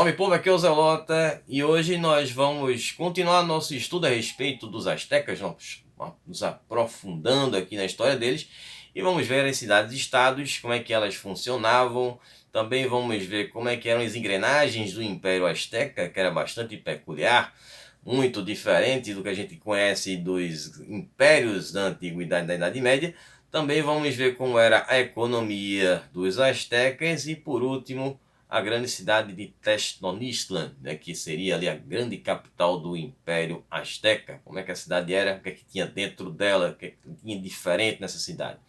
Salve povo, aqui é o Zelota e hoje nós vamos continuar nosso estudo a respeito dos astecas, nos aprofundando aqui na história deles e vamos ver as cidades-estados, como é que elas funcionavam. Também vamos ver como é que eram as engrenagens do Império Azteca, que era bastante peculiar, muito diferente do que a gente conhece dos impérios da Antiguidade, da Idade Média. Também vamos ver como era a economia dos astecas e, por último, a grande cidade de Tenochtitlan, né, que seria ali a grande capital do Império Azteca. Como é que a cidade era, o que é que tinha dentro dela, o que é que tinha diferente nessa cidade.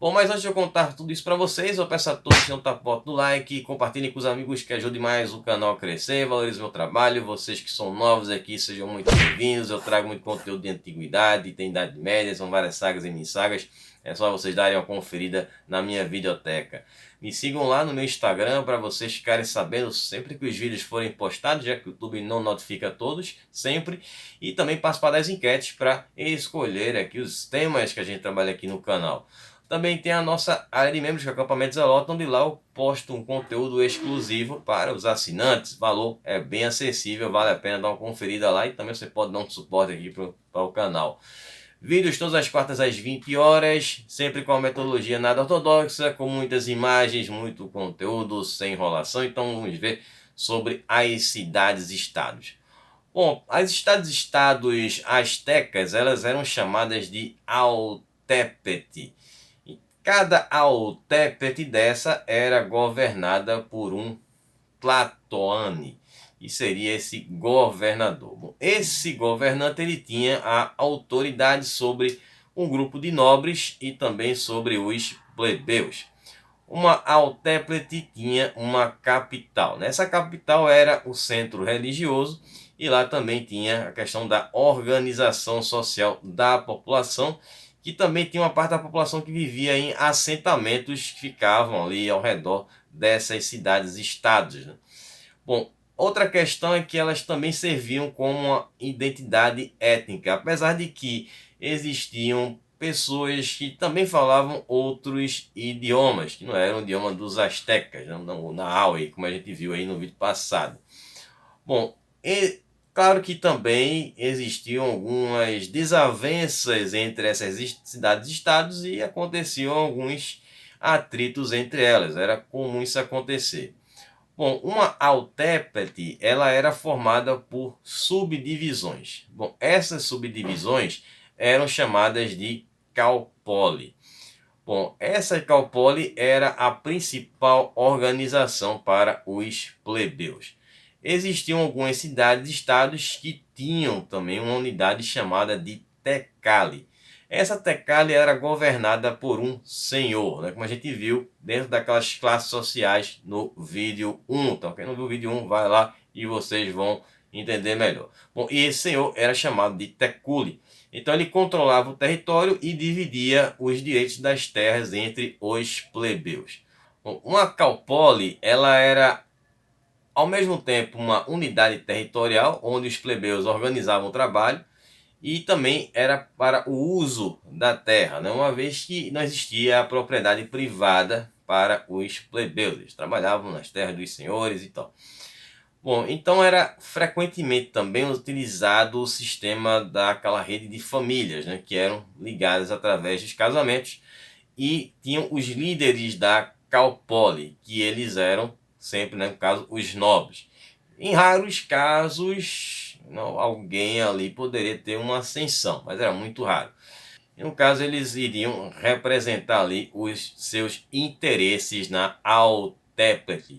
Bom, mas antes de eu contar tudo isso para vocês, eu peço a todos que não tapam do like, compartilhem com os amigos que ajudem mais o canal a crescer, valorizem o meu trabalho. Vocês que são novos aqui, sejam muito bem-vindos. Eu trago muito conteúdo de antiguidade, tem Idade Média, são várias sagas e mini-sagas. É só vocês darem uma conferida na minha videoteca. Me sigam lá no meu Instagram para vocês ficarem sabendo sempre que os vídeos forem postados, já que o YouTube não notifica todos, sempre. E também participar das enquetes para escolher aqui os temas que a gente trabalha aqui no canal. Também tem a nossa área de membros, que é o Acampamento Zelota, onde lá eu posto um conteúdo exclusivo para os assinantes. O valor é bem acessível, vale a pena dar uma conferida lá e também você pode dar um suporte aqui para o canal. Vídeos todas as quartas às 20 horas, sempre com a metodologia nada ortodoxa, com muitas imagens, muito conteúdo, sem enrolação. Então vamos ver sobre as cidades-estados. Bom, as cidades-estados astecas, elas eram chamadas de Altepetl. Cada Altepetl dessa era governada por um Tlatoani, que seria esse governador. Bom, esse governante ele tinha a autoridade sobre um grupo de nobres e também sobre os plebeus. Uma Altepetl tinha uma capital. Nessa capital era o centro religioso e lá também tinha a questão da organização social da população, que também tinha uma parte da população que vivia em assentamentos que ficavam ali ao redor dessas cidades-estados, né? Bom, outra questão é que elas também serviam como uma identidade étnica, apesar de que existiam pessoas que também falavam outros idiomas, que não eram o idioma dos astecas, não, na Aue, como a gente viu aí no vídeo passado. Bom, claro que também existiam algumas desavenças entre essas cidades-estados e aconteciam alguns atritos entre elas. Era comum isso acontecer. Bom, uma Altepetl, ela era formada por subdivisões. Bom, essas subdivisões eram chamadas de Calpoli. Bom, essa Calpoli era a principal organização para os plebeus. Existiam algumas cidades-estados que tinham também uma unidade chamada de Tecale. Essa Tecale era governada por um senhor, né, como a gente viu dentro daquelas classes sociais no vídeo 1. Então, quem não viu o vídeo 1, vai lá e vocês vão entender melhor. Bom, e esse senhor era chamado de Tecule. Então ele controlava o território e dividia os direitos das terras entre os plebeus. Bom, uma Calpoli, ela era ao mesmo tempo uma unidade territorial onde os plebeus organizavam o trabalho e também era para o uso da terra, né? Uma vez que não existia a propriedade privada para os plebeus. Eles trabalhavam nas terras dos senhores e tal. Bom, então era frequentemente também utilizado o sistema daquela rede de famílias, né, que eram ligadas através dos casamentos, e tinham os líderes da Calpoli, que eles eram sempre, né, no caso, os nobres. Em raros casos, não, alguém ali poderia ter uma ascensão, mas era muito raro. E no caso, eles iriam representar ali os seus interesses na Altepetl.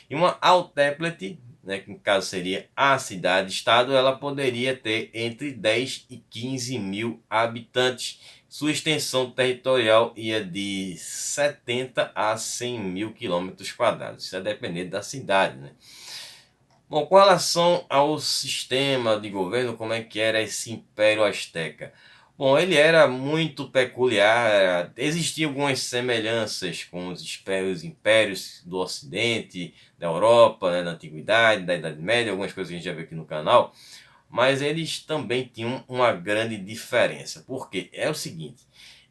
E uma Altepetl, né, que no caso seria a cidade-estado, ela poderia ter entre 10 e 15 mil habitantes. Sua extensão territorial ia de 70 a 100 mil quilômetros quadrados. Isso é dependendo da cidade, né? Bom, com relação ao sistema de governo, como é que era esse Império Azteca? Bom, ele era muito peculiar, existiam algumas semelhanças com os impérios do Ocidente, da Europa, né, da Antiguidade, da Idade Média, algumas coisas que a gente já viu aqui no canal, mas eles também tinham uma grande diferença, porque é o seguinte,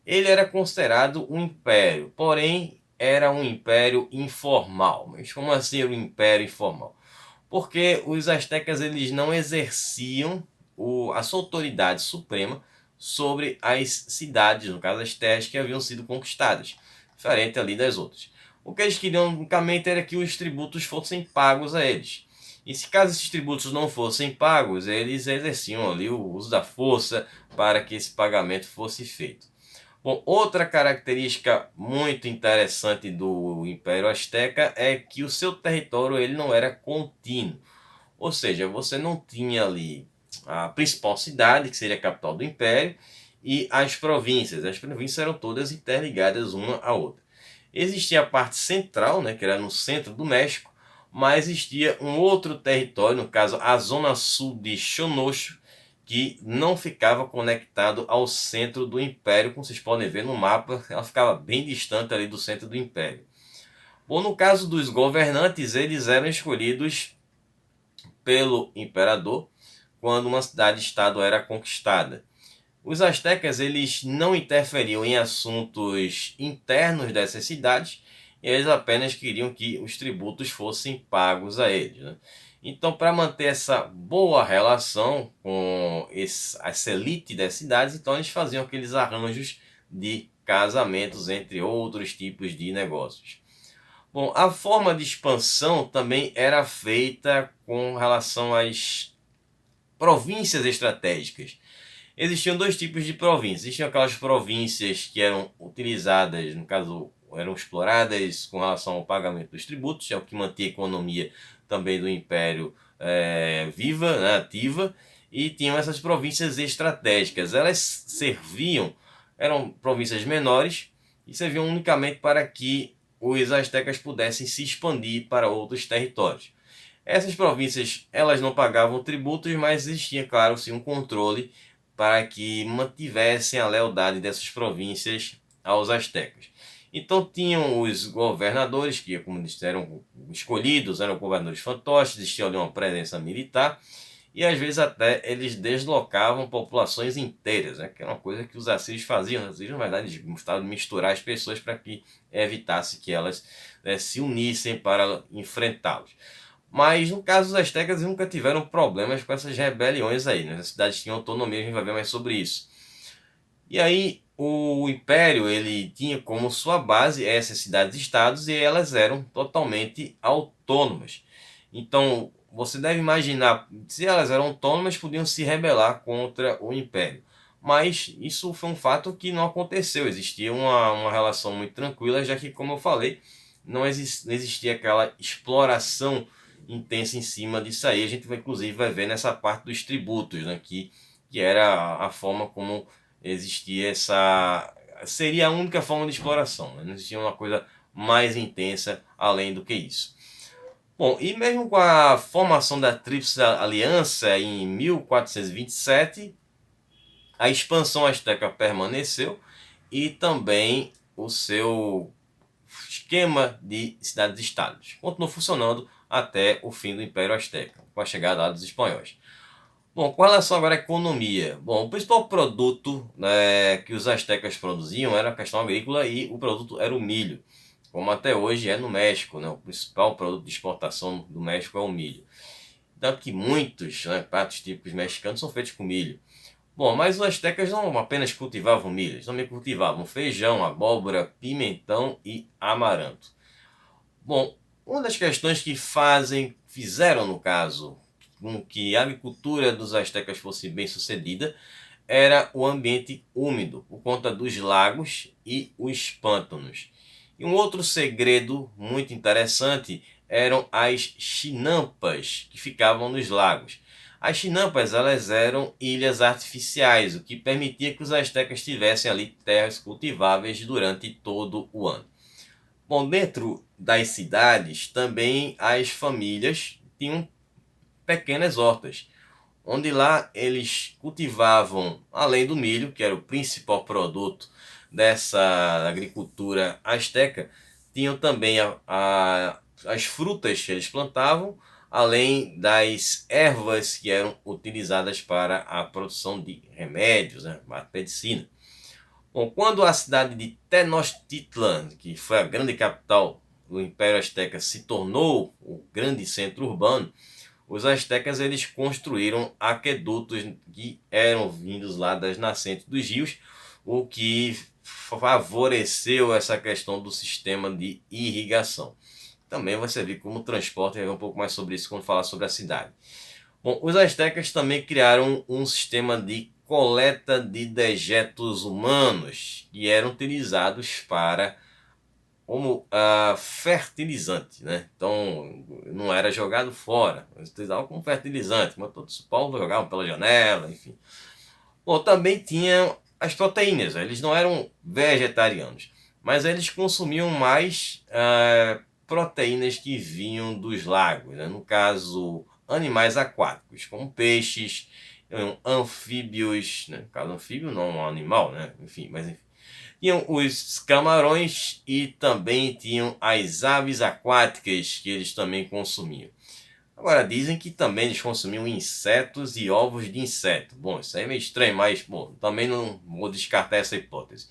ele era considerado um império, porém era um império informal. Mas como assim um império informal? porque os astecas eles não exerciam a sua autoridade suprema sobre as cidades, no caso as terras que haviam sido conquistadas, diferente ali das outras. O que eles queriam unicamente era que os tributos fossem pagos a eles. E se caso esses tributos não fossem pagos, eles exerciam ali o uso da força para que esse pagamento fosse feito. Bom, outra característica muito interessante do Império Azteca é que o seu território ele não era contínuo. Ou seja, você não tinha ali a principal cidade, que seria a capital do Império, e as províncias. As províncias eram todas interligadas uma à outra. Existia a parte central, né, que era no centro do México, mas existia um outro território, no caso a zona sul de Xonosho, que não ficava conectado ao centro do Império, como vocês podem ver no mapa, ela ficava bem distante ali do centro do Império. Bom, no caso dos governantes, eles eram escolhidos pelo imperador quando uma cidade-estado era conquistada. Os astecas eles não interferiam em assuntos internos dessas cidades, eles apenas queriam que os tributos fossem pagos a eles, né? Então, para manter essa boa relação com essa elite das cidades, então eles faziam aqueles arranjos de casamentos, entre outros tipos de negócios. Bom, a forma de expansão também era feita com relação às províncias estratégicas. Existiam dois tipos de províncias. Existiam aquelas províncias que eram utilizadas, no caso, eram exploradas com relação ao pagamento dos tributos, é o que mantinha a economia também do Império viva, né, ativa, e tinham essas províncias estratégicas. Elas serviam, eram províncias menores e serviam unicamente para que os astecas pudessem se expandir para outros territórios. Essas províncias elas não pagavam tributos, mas existia, claro, sim, um controle para que mantivessem a lealdade dessas províncias aos astecas. Então tinham os governadores, que como disseram, escolhidos, eram governadores fantoches, existia ali uma presença militar, e às vezes até eles deslocavam populações inteiras, né? Que é uma coisa que os assírios faziam. Os assírios, na verdade, eles gostavam de misturar as pessoas para que evitasse que elas se unissem para enfrentá-los. Mas no caso dos astecas nunca tiveram problemas com essas rebeliões aí, né? As cidades tinham autonomia, a gente vai ver mais sobre isso. E aí o Império ele tinha como sua base essas cidades-estados e elas eram totalmente autônomas. Então você deve imaginar, se elas eram autônomas, podiam se rebelar contra o Império. Mas isso foi um fato que não aconteceu, existia uma relação muito tranquila, já que, como eu falei, não existia aquela exploração intensa em cima disso aí. A gente vai, inclusive vai ver nessa parte dos tributos, né, que era a forma como existia essa... seria a única forma de exploração, né? Não existia uma coisa mais intensa além do que isso. Bom, e mesmo com a formação da Tríplice Aliança em 1427, a expansão asteca permaneceu e também o seu esquema de cidades-estados continuou funcionando até o fim do Império Azteca, com a chegada dos espanhóis. Bom, com relação agora à economia, bom, o principal produto, né, que os astecas produziam era a questão agrícola e o produto era o milho, como até hoje é no México, né, o principal produto de exportação do México é o milho. Tanto que muitos, né, pratos típicos mexicanos são feitos com milho. Bom, mas os astecas não apenas cultivavam milho, eles também cultivavam feijão, abóbora, pimentão e amaranto. Bom, uma das questões que fizeram no caso, com que a agricultura dos astecas fosse bem sucedida, era o ambiente úmido, por conta dos lagos e os pântanos. E um outro segredo muito interessante eram as chinampas que ficavam nos lagos. As chinampas elas eram ilhas artificiais, o que permitia que os astecas tivessem ali terras cultiváveis durante todo o ano. Bom, dentro das cidades também as famílias tinham pequenas hortas, onde lá eles cultivavam, além do milho, que era o principal produto dessa agricultura asteca, tinham também as frutas que eles plantavam, além das ervas que eram utilizadas para a produção de remédios, né, a medicina. Bom, quando a cidade de Tenochtitlan, que foi a grande capital do Império Azteca, se tornou o grande centro urbano, os astecas eles construíram aquedutos que eram vindos lá das nascentes dos rios, o que favoreceu essa questão do sistema de irrigação. Também vai servir como transporte, vai ver um pouco mais sobre isso quando falar sobre a cidade. Bom, os astecas também criaram um sistema de coleta de dejetos humanos que eram utilizados para como fertilizante, né? Então não era jogado fora, eles utilizavam como fertilizante, mas todos os povos jogavam pela janela, enfim. Bom, também tinha as proteínas, né? Eles não eram vegetarianos, mas eles consumiam mais proteínas que vinham dos lagos, né? No caso, animais aquáticos, como peixes, anfíbios, né? No caso, anfíbio não é um animal, né? Enfim, mas enfim. Tinham os camarões e também tinham as aves aquáticas que eles também consumiam. Agora, dizem que também eles consumiam insetos e ovos de inseto. Bom, isso aí é meio estranho, mas bom, também não vou descartar essa hipótese.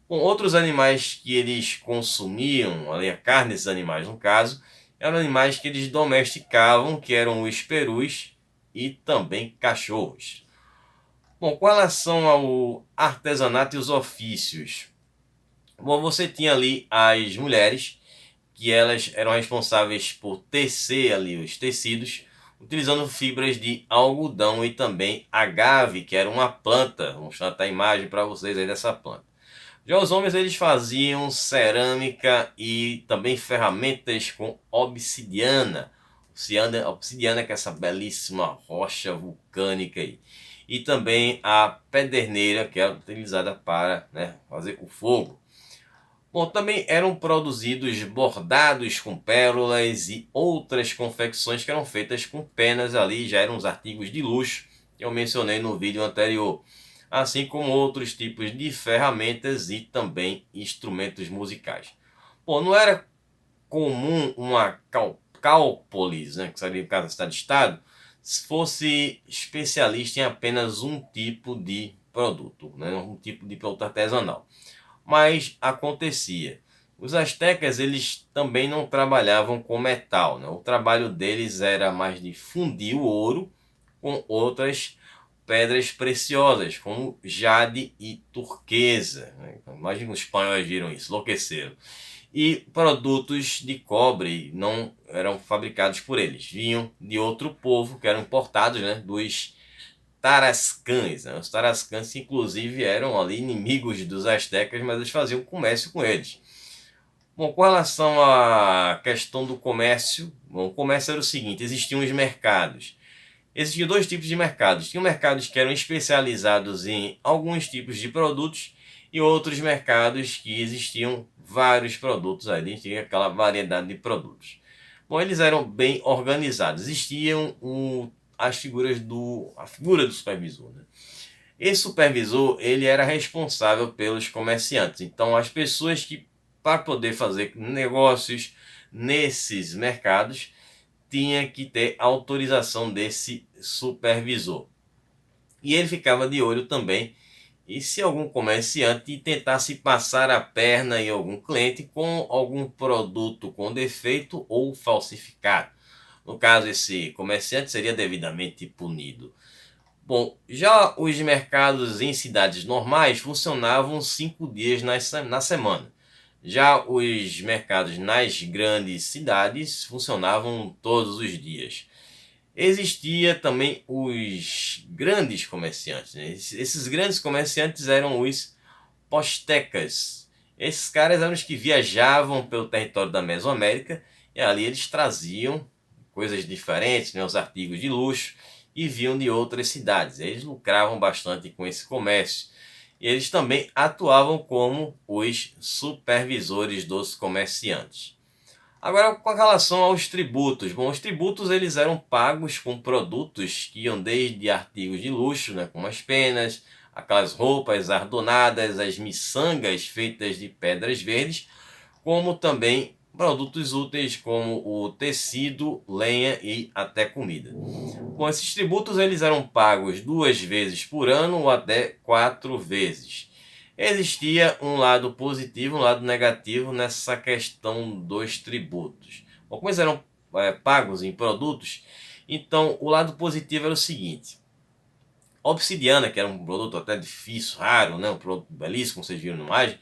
Bom, outros animais que eles consumiam, além da carne desses animais no caso, eram animais que eles domesticavam, que eram os perus e também cachorros. Bom, com relação ao artesanato e os ofícios, bom, você tinha ali as mulheres, que elas eram responsáveis por tecer ali os tecidos, utilizando fibras de algodão e também agave, que era uma planta. Vou mostrar a imagem para vocês aí dessa planta. Já os homens eles faziam cerâmica e também ferramentas com obsidiana. Obsidiana que é essa belíssima rocha vulcânica aí. E também a pederneira que era utilizada para, né, fazer o fogo. Bom, também eram produzidos bordados com pérolas e outras confecções que eram feitas com penas ali, já eram os artigos de luxo que eu mencionei no vídeo anterior, assim como outros tipos de ferramentas e também instrumentos musicais. Bom, não era comum uma cálpolis, né, que seria em cada cidade-estado, fosse especialista em apenas um tipo de produto, né, um tipo de produto artesanal. Mas acontecia. Os astecas eles também não trabalhavam com metal, né? O trabalho deles era mais de fundir o ouro com outras pedras preciosas, como jade e turquesa, né? Imagina os espanhóis viram isso, enlouqueceram. E produtos de cobre não eram fabricados por eles, vinham de outro povo que eram importados, né? Dos Tarascãs, né? Os Tarascãs inclusive eram ali inimigos dos astecas, mas eles faziam comércio com eles. Bom, com relação à questão do comércio, bom, o comércio era o seguinte, existiam os mercados. Existiam dois tipos de mercados. Tinha mercados que eram especializados em alguns tipos de produtos e outros mercados que existiam vários produtos ali, tinha aquela variedade de produtos. Bom, eles eram bem organizados. Existiam a figura do supervisor, né? Esse supervisor ele era responsável pelos comerciantes. Então as pessoas que para poder fazer negócios nesses mercados tinha que ter autorização desse supervisor. E ele ficava de olho também e se algum comerciante tentasse passar a perna em algum cliente com algum produto com defeito ou falsificado. No caso, esse comerciante seria devidamente punido. Bom, já os mercados em cidades normais funcionavam 5 dias na semana. Já os mercados nas grandes cidades funcionavam todos os dias. Existia também os grandes comerciantes, né? Esses grandes comerciantes eram os postecas. Esses caras eram os que viajavam pelo território da Mesoamérica e ali eles traziam coisas diferentes, né, os artigos de luxo e vinham de outras cidades. Eles lucravam bastante com esse comércio. E eles também atuavam como os supervisores dos comerciantes. Agora, com relação aos tributos. Bom, os tributos eles eram pagos com produtos que iam desde artigos de luxo, né, como as penas, aquelas roupas ardonadas, as miçangas feitas de pedras verdes, como também produtos úteis como o tecido, lenha e até comida. Bom, esses tributos eles eram pagos 2 vezes por ano ou até 4 vezes. Existia um lado positivo e um lado negativo nessa questão dos tributos. Bom, como eles eram pagos em produtos, Então, o lado positivo era o seguinte: a obsidiana, que era um produto até difícil, raro, né, um produto belíssimo, como vocês viram no imagem,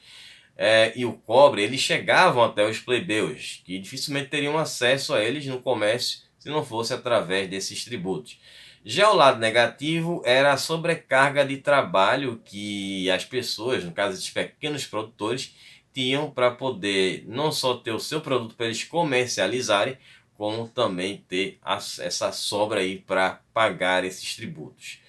e o cobre, eles chegavam até os plebeus, que dificilmente teriam acesso a eles no comércio se não fosse através desses tributos. Já o lado negativo era a sobrecarga de trabalho que as pessoas, no caso esses pequenos produtores, tinham para poder não só ter o seu produto para eles comercializarem, como também ter essa sobra aí para pagar esses tributos.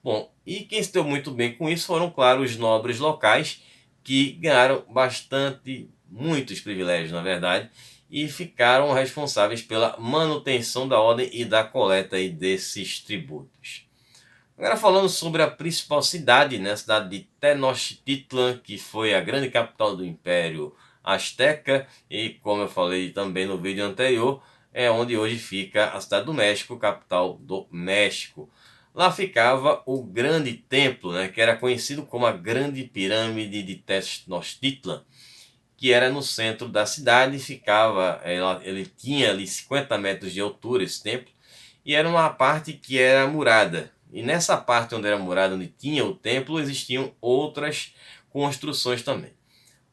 Bom, e quem se deu muito bem com isso foram, claro, os nobres locais, que ganharam bastante, muitos privilégios, na verdade, e ficaram responsáveis pela manutenção da ordem e da coleta aí desses tributos. Agora falando sobre a principal cidade, né, a cidade de Tenochtitlan, que foi a grande capital do Império Azteca, e como eu falei também no vídeo anterior, é onde hoje fica a cidade do México, capital do México. Lá ficava o grande templo, né, que era conhecido como a Grande Pirâmide de Tenochtitlan, que era no centro da cidade, ele tinha ali 50 metros de altura, esse templo, e era uma parte que era murada. E nessa parte onde era murada, onde tinha o templo, existiam outras construções também.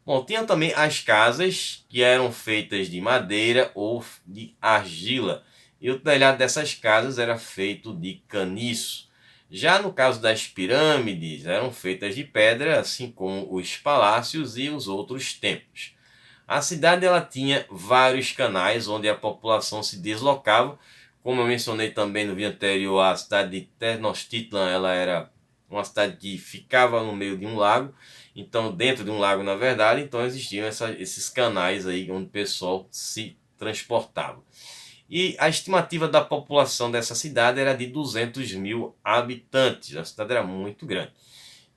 Bom, tinha também as casas, que eram feitas de madeira ou de argila, e o telhado dessas casas era feito de caniço. Já no caso das pirâmides, eram feitas de pedra, assim como os palácios e os outros templos. A cidade ela tinha vários canais onde a população se deslocava. Como eu mencionei também no vídeo anterior, a cidade de Tenochtitlan ela era uma cidade que ficava no meio de um lago, então dentro de um lago na verdade, então existiam esses canais aí onde o pessoal se transportava. E a estimativa da população dessa cidade era de 200 mil habitantes, a cidade era muito grande.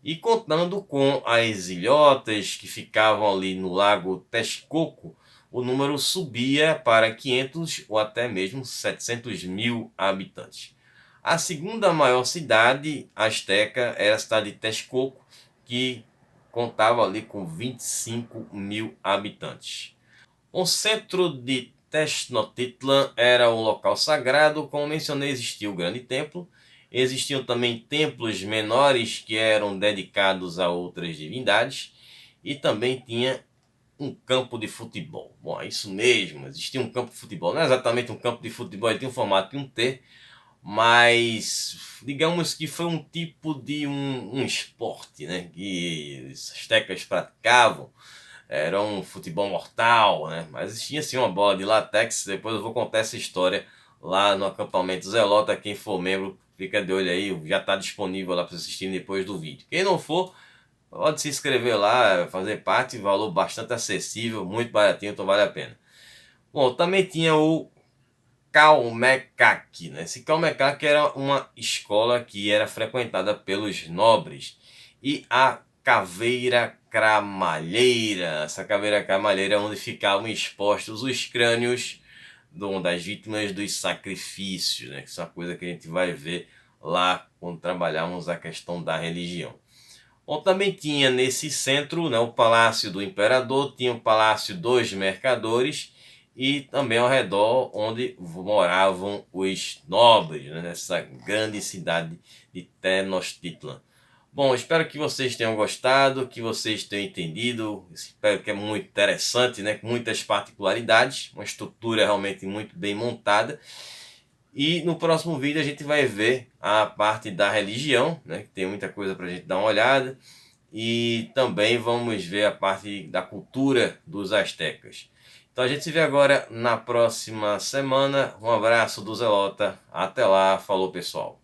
E contando com as ilhotas que ficavam ali no lago Texcoco, o número subia para 500 ou até mesmo 700 mil habitantes. A segunda maior cidade asteca era a cidade de Texcoco, que contava ali com 25 mil habitantes. O centro de Tenochtitlan era um local sagrado, como mencionei, existia o grande templo. Existiam também templos menores que eram dedicados a outras divindades. E também tinha um campo de futebol. Bom, é isso mesmo, existia um campo de futebol. Não é exatamente um campo de futebol, ele tinha um formato de um T, mas digamos que foi um tipo de um esporte, né, que os astecas praticavam. Era um futebol mortal, né? Mas tinha assim uma bola de látex. Depois eu vou contar essa história lá no acampamento Zelota. Quem for membro, fica de olho aí. Já está disponível lá para assistir depois do vídeo. Quem não for, pode se inscrever lá, fazer parte. Valor bastante acessível, muito baratinho, então vale a pena. Bom, também tinha o Calmecac, né? Esse Calmecac era uma escola que era frequentada pelos nobres. E a Caveira Cramalheira. Essa Caveira Cramalheira é onde ficavam expostos os crânios das vítimas dos sacrifícios, né? Isso é uma coisa que a gente vai ver lá quando trabalharmos a questão da religião. Bom, também tinha nesse centro, né, o Palácio do Imperador, tinha o Palácio dos Mercadores e também ao redor onde moravam os nobres, né, nessa grande cidade de Tenochtitlan. Bom, espero que vocês tenham gostado, que vocês tenham entendido. Espero que é muito interessante, né? Com muitas particularidades, uma estrutura realmente muito bem montada. E no próximo vídeo a gente vai ver a parte da religião, né? Que tem muita coisa para a gente dar uma olhada. E também vamos ver a parte da cultura dos astecas. Então a gente se vê agora na próxima semana. Um abraço do Zelota. Até lá. Falou, pessoal.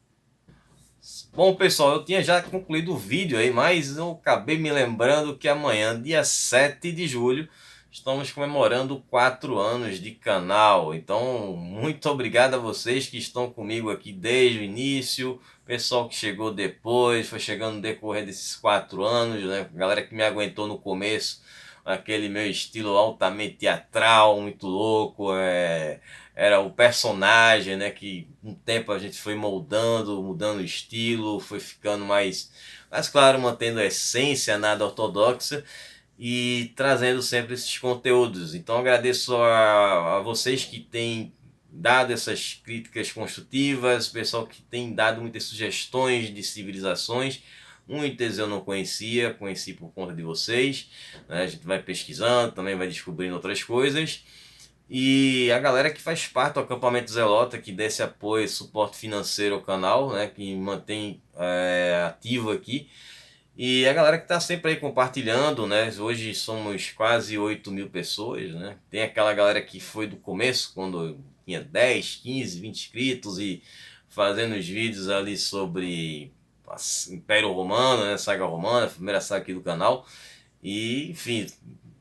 Bom, pessoal, eu tinha já concluído o vídeo aí, mas eu acabei me lembrando que amanhã, dia 7 de julho, estamos comemorando 4 anos de canal. Então, muito obrigado a vocês que estão comigo aqui desde o início, pessoal que chegou depois, foi chegando no decorrer desses 4 anos, né? Galera que me aguentou no começo, aquele meu estilo altamente teatral, muito louco, era o personagem, né, que com o tempo a gente foi moldando, mudando o estilo, foi ficando mais claro, mantendo a essência nada ortodoxa e trazendo sempre esses conteúdos. Então agradeço a vocês que têm dado essas críticas construtivas, o pessoal que tem dado muitas sugestões de civilizações. Muitas eu não conhecia, conheci por conta de vocês, né? A gente vai pesquisando, também vai descobrindo outras coisas. E a galera que faz parte do acampamento Zelota, que dá esse apoio, suporte financeiro ao canal, né? Que mantém ativo aqui. E a galera que está sempre aí compartilhando, né? Hoje somos quase 8.000 pessoas, né? Tem aquela galera que foi do começo, quando tinha 10, 15, 20 inscritos e fazendo os vídeos ali sobre Império Romano, né? Saga Romana, a primeira saga aqui do canal. E, enfim,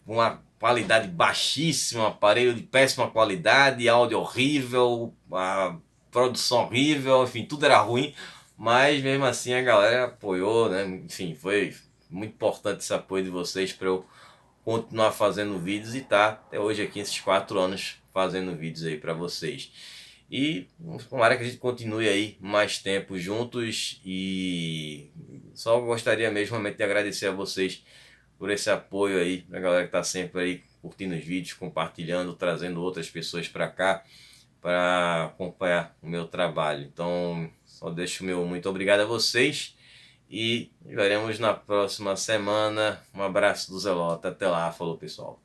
uma qualidade baixíssima, aparelho de péssima qualidade, áudio horrível, a produção horrível, enfim, tudo era ruim. Mas mesmo assim a galera apoiou, né? Enfim, foi muito importante esse apoio de vocês para eu continuar fazendo vídeos e tá até hoje aqui esses 4 anos fazendo vídeos aí para vocês. E tomara que a gente continue aí mais tempo juntos e só gostaria mesmo realmente de agradecer a vocês por esse apoio aí, a galera que tá sempre aí curtindo os vídeos, compartilhando, trazendo outras pessoas para cá para acompanhar o meu trabalho. Então, só deixo o meu muito obrigado a vocês e veremos na próxima semana. Um abraço do Zelota. Até lá. Falou, pessoal.